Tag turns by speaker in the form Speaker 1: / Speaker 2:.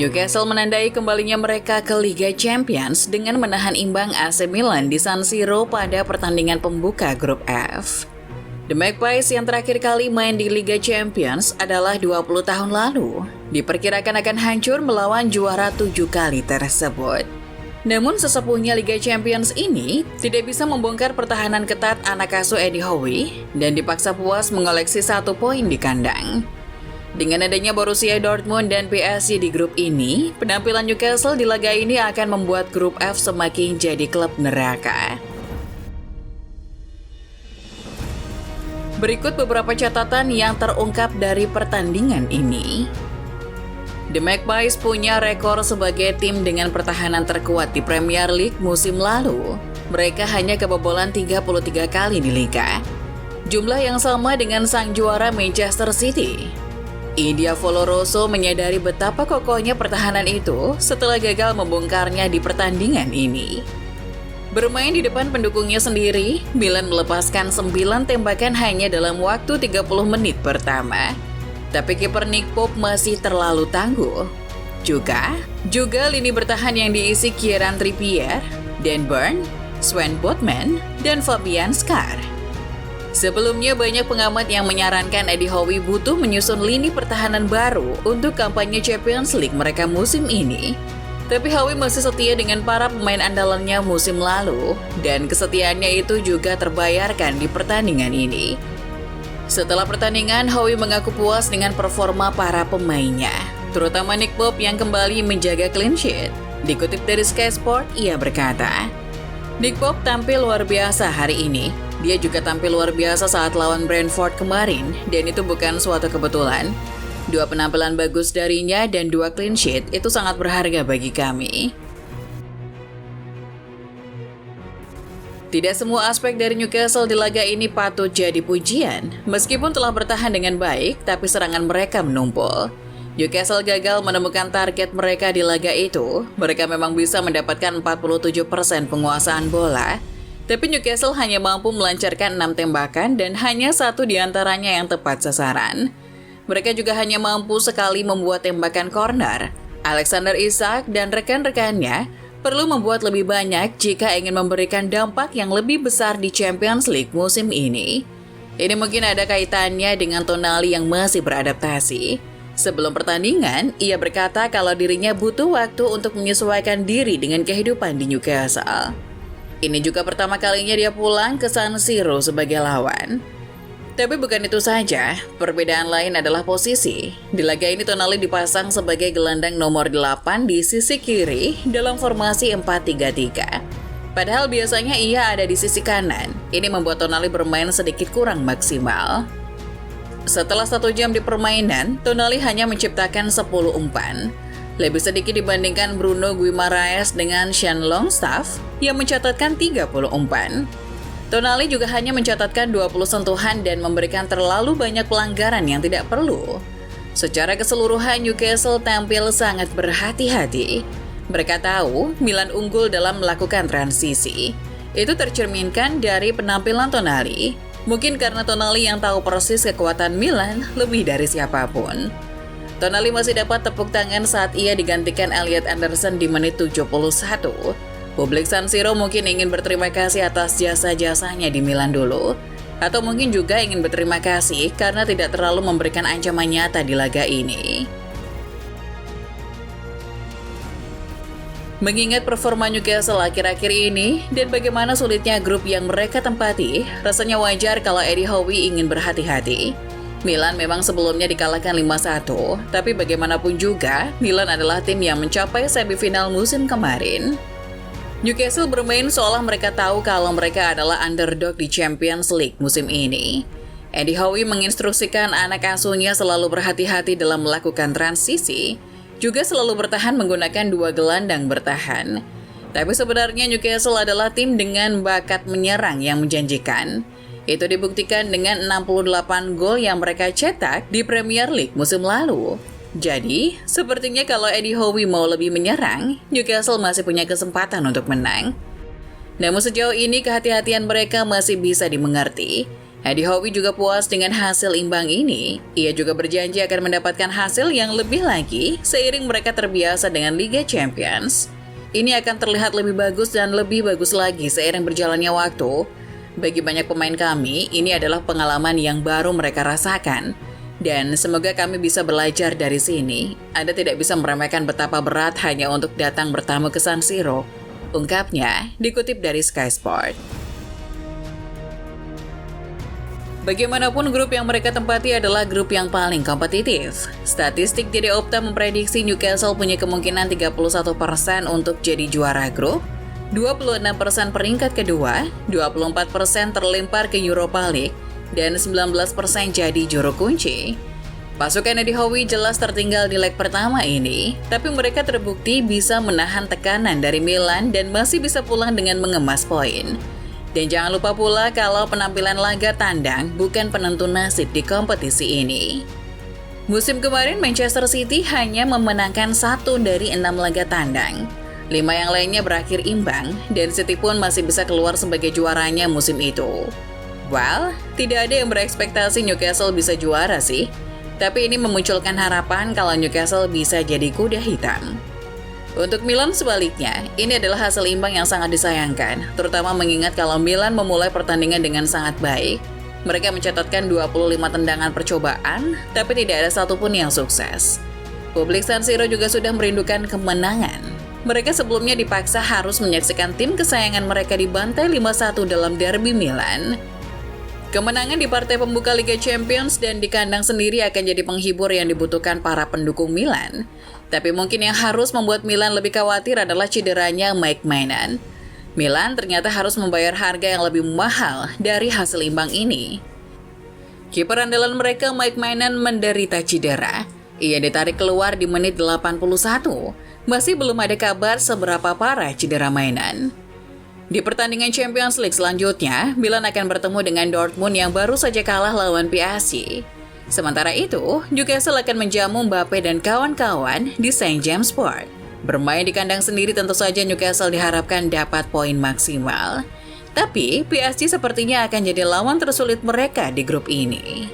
Speaker 1: Newcastle menandai kembalinya mereka ke Liga Champions dengan menahan imbang AC Milan di San Siro pada pertandingan pembuka grup F. The Magpies yang terakhir kali main di Liga Champions adalah 20 tahun lalu. Diperkirakan akan hancur melawan juara 7 kali tersebut. Namun sesepuhnya Liga Champions ini tidak bisa membongkar pertahanan ketat anak asuh Eddie Howe dan dipaksa puas mengoleksi 1 poin di kandang. Dengan adanya Borussia Dortmund dan PSG di grup ini, penampilan Newcastle di laga ini akan membuat grup F semakin jadi klub neraka. Berikut beberapa catatan yang terungkap dari pertandingan ini. The Magpies punya rekor sebagai tim dengan pertahanan terkuat di Premier League musim lalu. Mereka hanya kebobolan 33 kali di Liga. Jumlah yang sama dengan sang juara Manchester City. Diavolo Rosso menyadari betapa kokohnya pertahanan itu setelah gagal membongkarnya di pertandingan ini. Bermain di depan pendukungnya sendiri, Milan melepaskan 9 tembakan hanya dalam waktu 30 menit pertama. Tapi kiper Nick Pope masih terlalu tangguh. Juga lini bertahan yang diisi Kieran Trippier, Dan Burn, Sven Botman, dan Fabian Schär. Sebelumnya banyak pengamat yang menyarankan Eddie Howe butuh menyusun lini pertahanan baru untuk kampanye Champions League mereka musim ini. Tapi Howe masih setia dengan para pemain andalannya musim lalu, dan kesetiaannya itu juga terbayarkan di pertandingan ini. Setelah pertandingan, Howe mengaku puas dengan performa para pemainnya, terutama Nick Pope yang kembali menjaga clean sheet. Dikutip dari Sky Sport, ia berkata, Nick Pope tampil luar biasa hari ini. Dia juga tampil luar biasa saat lawan Brentford kemarin, dan itu bukan suatu kebetulan. 2 penampilan bagus darinya dan 2 clean sheet itu sangat berharga bagi kami. Tidak semua aspek dari Newcastle di laga ini patut jadi pujian. Meskipun telah bertahan dengan baik, tapi serangan mereka menumpul. Newcastle gagal menemukan target mereka di laga itu. Mereka memang bisa mendapatkan 47% penguasaan bola. Tapi Newcastle hanya mampu melancarkan 6 tembakan dan hanya 1 diantaranya yang tepat sasaran. Mereka juga hanya mampu sekali membuat tembakan corner. Alexander Isak dan rekan-rekannya perlu membuat lebih banyak jika ingin memberikan dampak yang lebih besar di Champions League musim ini. Ini mungkin ada kaitannya dengan Tonali yang masih beradaptasi. Sebelum pertandingan, ia berkata kalau dirinya butuh waktu untuk menyesuaikan diri dengan kehidupan di Newcastle. Ini juga pertama kalinya dia pulang ke San Siro sebagai lawan. Tapi bukan itu saja, perbedaan lain adalah posisi. Di laga ini Tonali dipasang sebagai gelandang nomor 8 di sisi kiri dalam formasi 4-3-3. Padahal biasanya ia ada di sisi kanan. Ini membuat Tonali bermain sedikit kurang maksimal. Setelah 1 jam di permainan, Tonali hanya menciptakan 10 umpan. Lebih sedikit dibandingkan Bruno Guimaraes dengan Sean Longstaff yang mencatatkan 30 umpan. Tonali juga hanya mencatatkan 20 sentuhan dan memberikan terlalu banyak pelanggaran yang tidak perlu. Secara keseluruhan, Newcastle tampil sangat berhati-hati. Mereka tahu Milan unggul dalam melakukan transisi. Itu tercerminkan dari penampilan Tonali. Mungkin karena Tonali yang tahu persis kekuatan Milan lebih dari siapapun. Tonali masih dapat tepuk tangan saat ia digantikan Elliot Anderson di menit 71. Publik San Siro mungkin ingin berterima kasih atas jasa-jasanya di Milan dulu. Atau mungkin juga ingin berterima kasih karena tidak terlalu memberikan ancaman nyata di laga ini. Mengingat performa Newcastle akhir-akhir ini dan bagaimana sulitnya grup yang mereka tempati, rasanya wajar kalau Eddie Howe ingin berhati-hati. Milan memang sebelumnya dikalahkan 5-1, tapi bagaimanapun juga, Milan adalah tim yang mencapai semifinal musim kemarin. Newcastle bermain seolah mereka tahu kalau mereka adalah underdog di Champions League musim ini. Eddie Howe menginstruksikan anak asuhnya selalu berhati-hati dalam melakukan transisi, juga selalu bertahan menggunakan 2 gelandang bertahan. Tapi sebenarnya Newcastle adalah tim dengan bakat menyerang yang menjanjikan. Itu dibuktikan dengan 68 gol yang mereka cetak di Premier League musim lalu. Jadi, sepertinya kalau Eddie Howe mau lebih menyerang, Newcastle masih punya kesempatan untuk menang. Namun sejauh ini kehati-hatian mereka masih bisa dimengerti. Eddie Howe juga puas dengan hasil imbang ini. Ia juga berjanji akan mendapatkan hasil yang lebih lagi seiring mereka terbiasa dengan Liga Champions. Ini akan terlihat lebih bagus dan lebih bagus lagi seiring berjalannya waktu. Bagi banyak pemain kami, ini adalah pengalaman yang baru mereka rasakan. Dan semoga kami bisa belajar dari sini. Anda tidak bisa meremehkan betapa berat hanya untuk datang bertamu ke San Siro, ungkapnya, dikutip dari Sky Sport. Bagaimanapun grup yang mereka tempati adalah grup yang paling kompetitif. Statistik dari Opta memprediksi Newcastle punya kemungkinan 31% untuk jadi juara grup, 26% peringkat kedua, 24% terlempar ke Europa League, dan 19% jadi juru kunci. Pasukan Eddie Howe jelas tertinggal di leg pertama ini, tapi mereka terbukti bisa menahan tekanan dari Milan dan masih bisa pulang dengan mengemas poin. Dan jangan lupa pula kalau penampilan laga tandang bukan penentu nasib di kompetisi ini. Musim kemarin Manchester City hanya memenangkan 1 dari 6 laga tandang. 5 yang lainnya berakhir imbang dan City pun masih bisa keluar sebagai juaranya musim itu. Well, tidak ada yang berekspektasi Newcastle bisa juara sih. Tapi ini memunculkan harapan kalau Newcastle bisa jadi kuda hitam. Untuk Milan sebaliknya, ini adalah hasil imbang yang sangat disayangkan, terutama mengingat kalau Milan memulai pertandingan dengan sangat baik. Mereka mencatatkan 25 tendangan percobaan, tapi tidak ada satupun yang sukses. Publik San Siro juga sudah merindukan kemenangan. Mereka sebelumnya dipaksa harus menyaksikan tim kesayangan mereka dibantai 5-1 dalam derby Milan. Kemenangan di partai pembuka Liga Champions dan di kandang sendiri akan jadi penghibur yang dibutuhkan para pendukung Milan. Tapi mungkin yang harus membuat Milan lebih khawatir adalah cederanya Mike Maignan. Milan ternyata harus membayar harga yang lebih mahal dari hasil imbang ini. Kiper andalan mereka Mike Maignan menderita cedera. Ia ditarik keluar di menit 81. Masih belum ada kabar seberapa parah cedera Maignan. Di pertandingan Champions League selanjutnya, Milan akan bertemu dengan Dortmund yang baru saja kalah lawan PSG. Sementara itu, Newcastle akan menjamu Mbappe dan kawan-kawan di St. James Park. Bermain di kandang sendiri tentu saja Newcastle diharapkan dapat poin maksimal. Tapi PSG sepertinya akan jadi lawan tersulit mereka di grup ini.